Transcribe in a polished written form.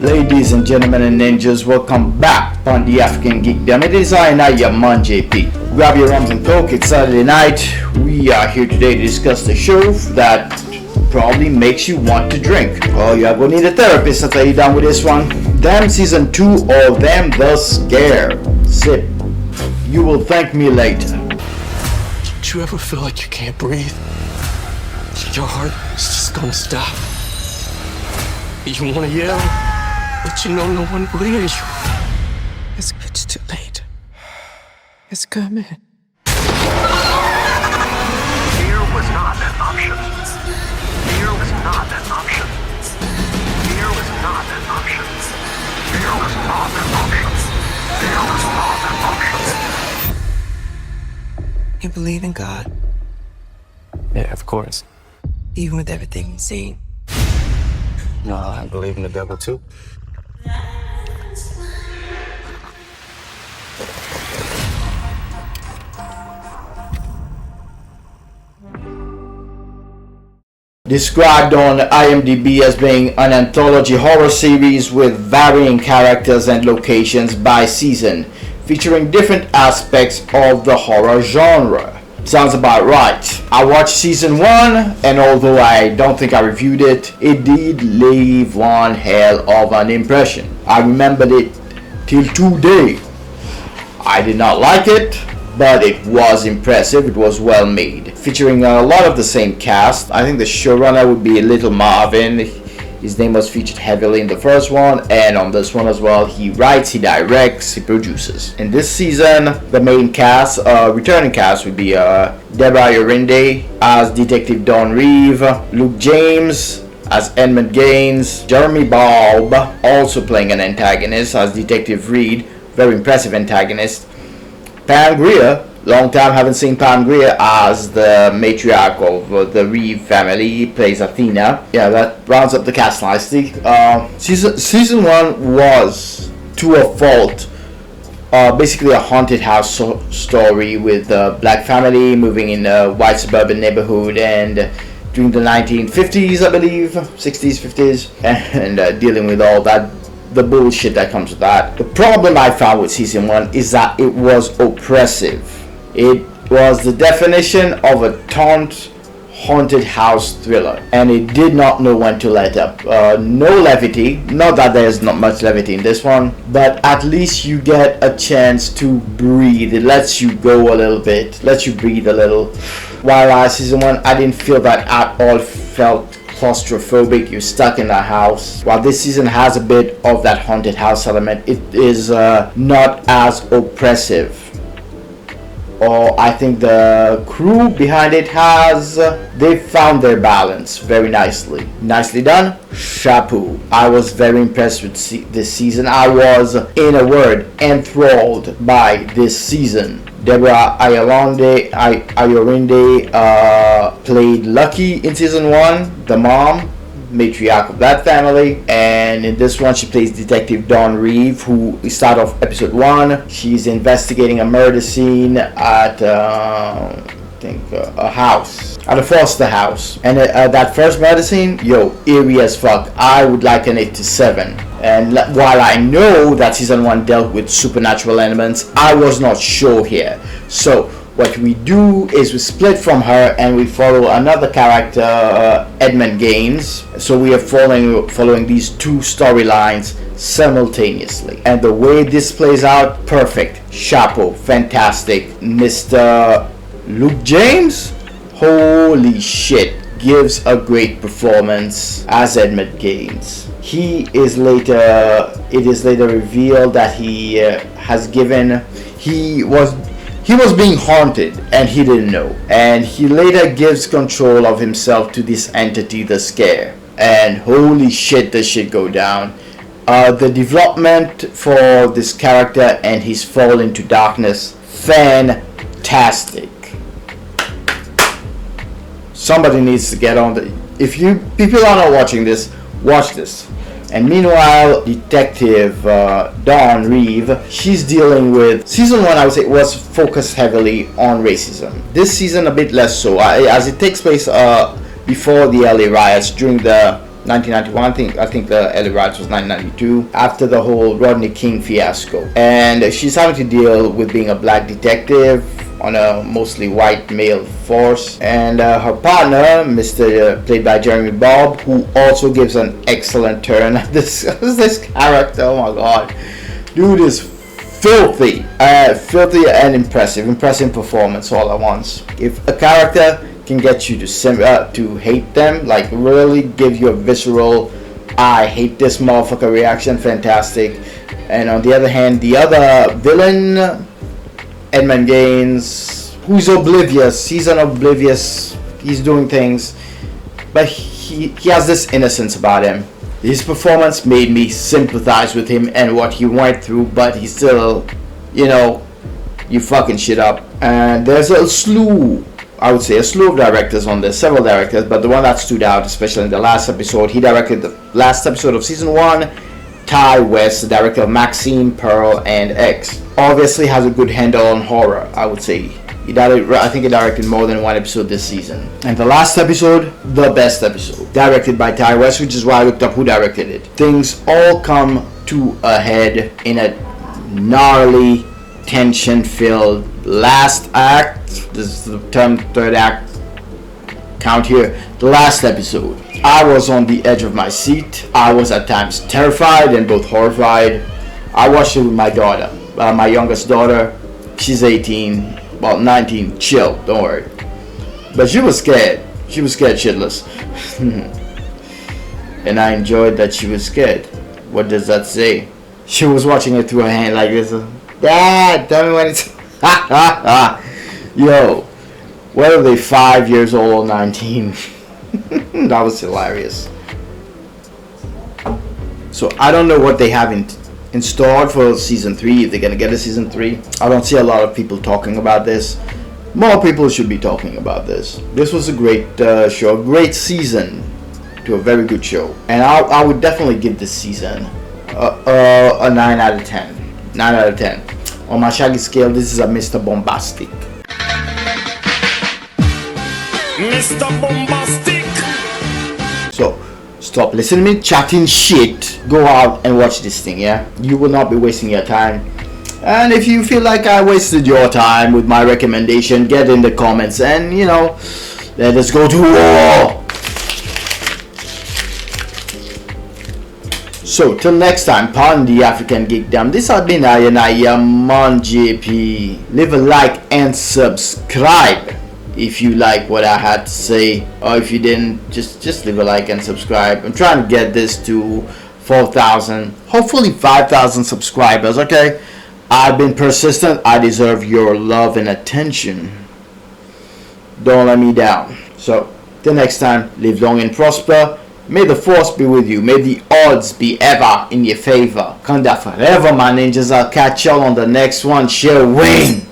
Ladies and gentlemen and ninjas, welcome back on the African Geekdom. It is I, your man JP. Grab your rums and coke, it's Saturday night. We are here today to discuss the show that probably makes you want to drink. Oh, you are going to need a therapist after you done with this one. Damn Season 2 or Damn the Scare. Sip. You will thank me later. Do you ever feel like you can't breathe? Your heart is just gonna stop. You wanna yell, but you know no one will hear you. It's too late. It's coming. Fear was not an option. Fear was not an option. Fear was not an option. Fear was not an option. Fear was not an option. You believe in God, Yeah, of course. even with everything you've seen. No, I believe in the devil too. Described on IMDb as being an anthology horror series with varying characters and locations by season, featuring different aspects of the horror genre. Sounds about right. I watched season 1, and although I don't think I reviewed it, it did leave one hell of an impression. I remembered it till today. I did not like it, but it was impressive. It was well made, featuring a lot of the same cast. I think the showrunner would be Little Marvin. His name was featured heavily in the first one, and on this one as well. He writes, he directs, he produces. In this season, the main cast, returning cast, would be Deborah Yorinde as Detective Dawn Reeve, Luke James as Edmund Gaines, Jeremy Balb also playing an antagonist as Detective Reed, very impressive antagonist. Pam Grier, long time haven't seen Pam Grier as the matriarch of the Reeve family. He plays Athena. Yeah, that rounds up the cast nicely. Season 1 was, to a fault, basically a haunted house story with a black family moving in a white suburban neighborhood and during the 1950s, I believe, 60s, 50s, and dealing with all that, the bullshit that comes with that. The problem I found with season 1 is that it was oppressive. It was the definition of a taunt haunted house thriller, and it did not know when to let up. No levity, not that there's not much levity in this one, but at least you get a chance to breathe. It lets you go a little bit, lets you breathe a little. While season 1, I didn't feel that at all. Felt claustrophobic. You're stuck in the house. While this season has a bit of that haunted house element, it is not as oppressive. Or I think the crew behind it has, they found their balance very nicely. Nicely done. Chapeau. I was very impressed with this season. I was, in a word, enthralled by this season. Deborah Ayorinde played Lucky in season 1, the mom, matriarch of that family, and in this one she plays Detective Dawn Reeve, who we start off episode 1. She's investigating a murder scene at a house, at a foster house, and that first murder scene, eerie as fuck. I would liken it to Seven. And while I know that season 1 dealt with supernatural elements, I was not sure here. So what we do is we split from her and we follow another character, Edmund Gaines. So we are following these two storylines simultaneously. And the way this plays out, perfect. Chapeau, fantastic. Mr. Luke James, holy shit, gives a great performance as Edmund Gaines. It is later revealed that he was being haunted and he didn't know, and he later gives control of himself to this entity, the Scare, and holy shit, does shit go down. The development for this character and his fall into darkness, fantastic. Somebody needs to get on the. If you people are not watching this, watch this. And meanwhile, Detective Dawn Reeve, she's dealing with season 1. I would say was focused heavily on racism. This season a bit less so, as it takes place before the LA riots, during the 1991. I think the LA Riots was 1992, after the whole Rodney King fiasco. And she's having to deal with being a black detective on a mostly white male force, and her partner, Mr. played by Jeremy Bobb, who also gives an excellent turn. This character, oh my god, dude is filthy and impressive performance all at once. If a character can get you to hate them, like really give you a visceral I hate this motherfucker reaction, fantastic. And on the other hand, the other villain, Edmund Gaines, who's oblivious, he's doing things, but he has this innocence about him. His performance made me sympathize with him and what he went through, but he still, you fucking shit up. And there's a slew of directors on this, several directors, but the one that stood out, especially in the last episode, he directed the last episode of season 1, Ty West, the director of Maxine, Pearl, and X. Obviously has a good handle on horror, I would say. I think he directed more than one episode this season. And the last episode, the best episode, directed by Ty West, which is why I looked up who directed it. Things all come to a head in a gnarly, tension-filled last act. This is the term third act count here. The last episode, I was on the edge of my seat. I was at times terrified and both horrified. I watched it with my daughter, my youngest daughter. She's 18, well 19. Chill, don't worry. But she was scared. She was scared shitless. And I enjoyed that she was scared. What does that say? She was watching it through her hand like this. Dad, tell me when it's... Yo, whether they 5 years old or 19. That was hilarious. So I don't know what they have in store for season 3, if they're gonna get a season 3. I don't see a lot of people talking about this. More people should be talking about this. This was a great show, a great season to a very good show, and I would definitely give this season a 9 out of 10. 9 out of 10. On my Shaggy scale, this is a Mr. Bombastic. Mr. Bombastic. So stop listening to me chatting shit. Go out and watch this thing, yeah? You will not be wasting your time. And if you feel like I wasted your time with my recommendation, get in the comments and, let us go to war. So, till next time, pardon the African Geekdom. This has been Mon JP. Leave a like and subscribe if you like what I had to say, or if you didn't, just leave a like and subscribe. I'm trying to get this to 4,000, hopefully 5,000 subscribers, okay? I've been persistent. I deserve your love and attention. Don't let me down. So, till next time, live long and prosper. May the force be with you. May the odds be ever in your favor. Kanda forever, my ninjas. I'll catch y'all on the next one. Share win.